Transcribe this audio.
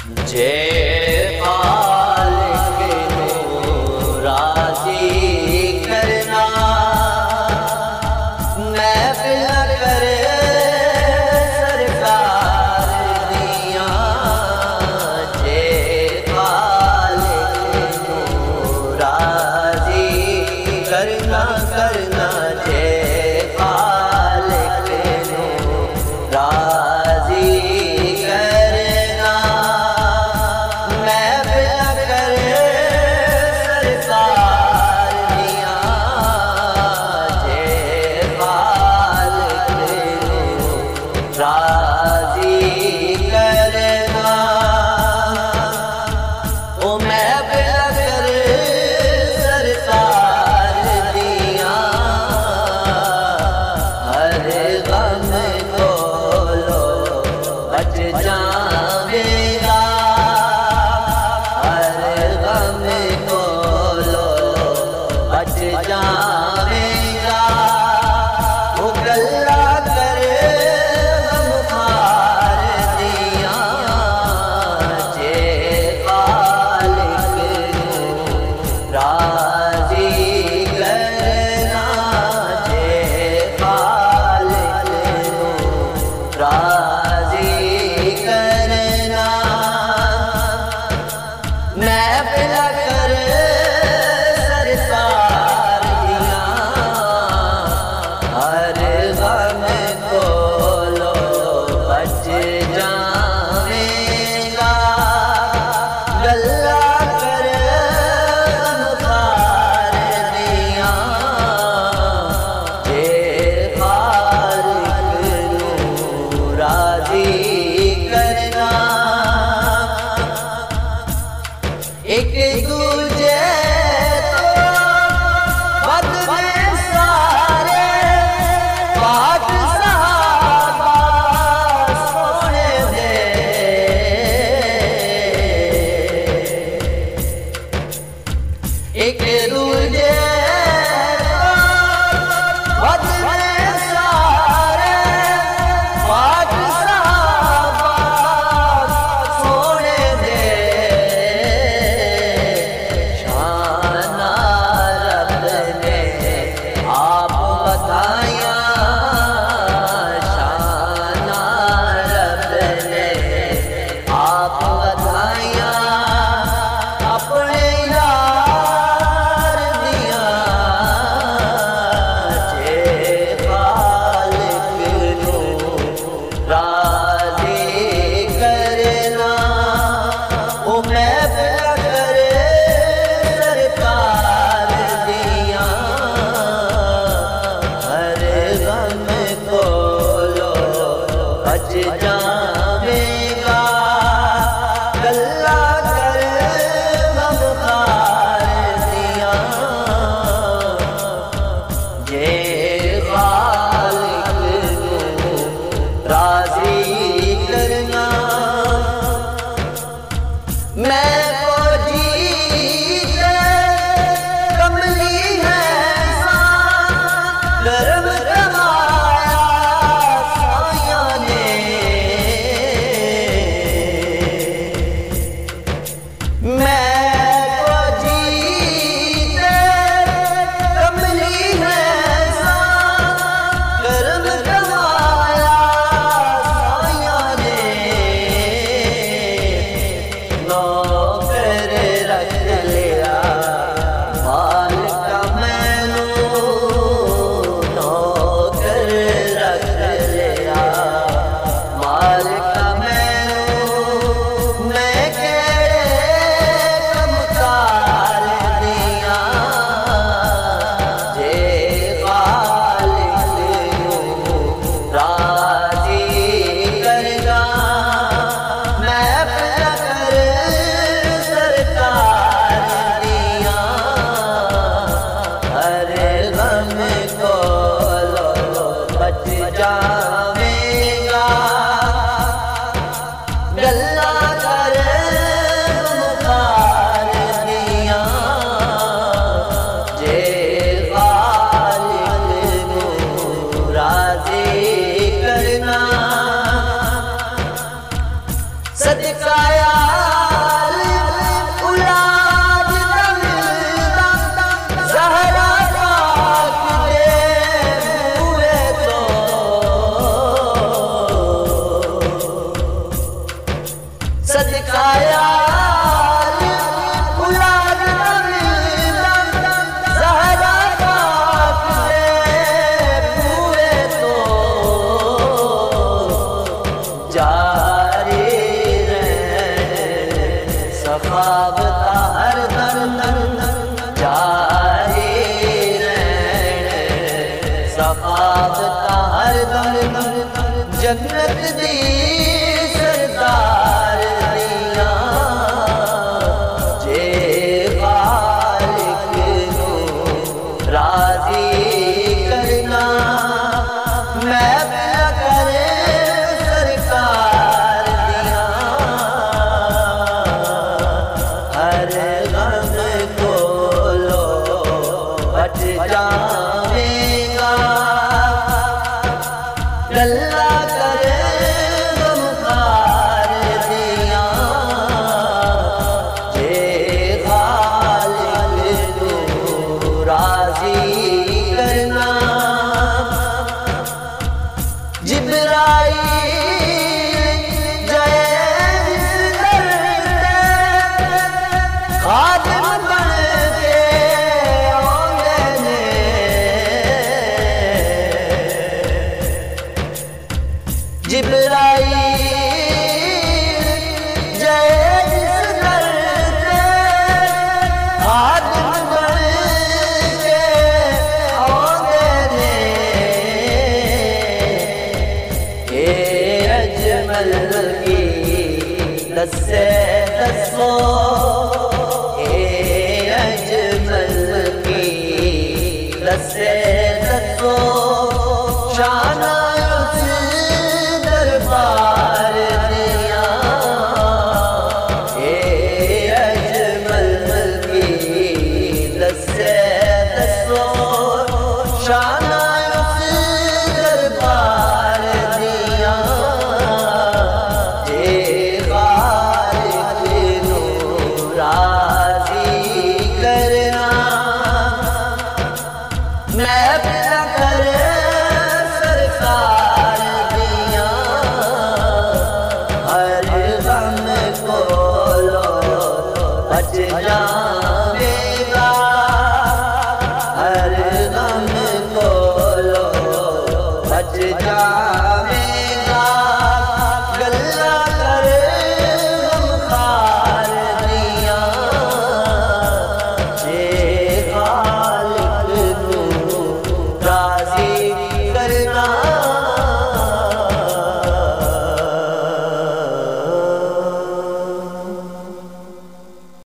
जे खालिक को राजी करना, महफिल करे सरकार दिया। जे खालिक को राजी करना करना, जे खालिक को राजी राजी करना। ओ महफिल करे सरकार दिया, हर गम को लो बच जावेगा, हर गम को लो बच जावेगा। वो गल्ला राजी करना, महफिल करे सरकार दिया, हर गम को लो बच जावेगा। गल्ला करे गमखार दिया, जे राजी करना। एक दूजे तो बद में सारे पाक सहाबा सोने दे। एक दूजे बद में सारे पाक सहाबा सोने दे। शाना रब ने आप बताया, शाना रब ने आप बताया। अपने यार दिया, जे खालिक को राजी करना। वो महफिल करे सरकार दिया, हर गम को लो बच जावेगा। सदकाया औलाद मिलदा ज़हरा पाक दे हुए तो सदकाया औलाद मिलदा ज़हरा पाक दे हुए तो जारी सखावता हर दम जारी सखावता हर दम जन्नत दी सरदार दिया जे खालिक नू राजी करना मैं प्या करे सरकार दिया हर गम को लो बच जाएगा गल्ला करे गमखार दिया जे खालिक तू राजी करना जिब्राईल जैस दर खादिम बन के आंदे ने जिब्राईल जैस दर खादिम बन के आंदे ने ये अजमल की दस्से दसो ये अजमल की दस्से दसो शान उस दरबार दिया ये अजमल की दस्से दसो शान उस दरबार दिया जे खालिक नू राजी करना मैं प्या करे सरकार दिया हर गम को लो बच जा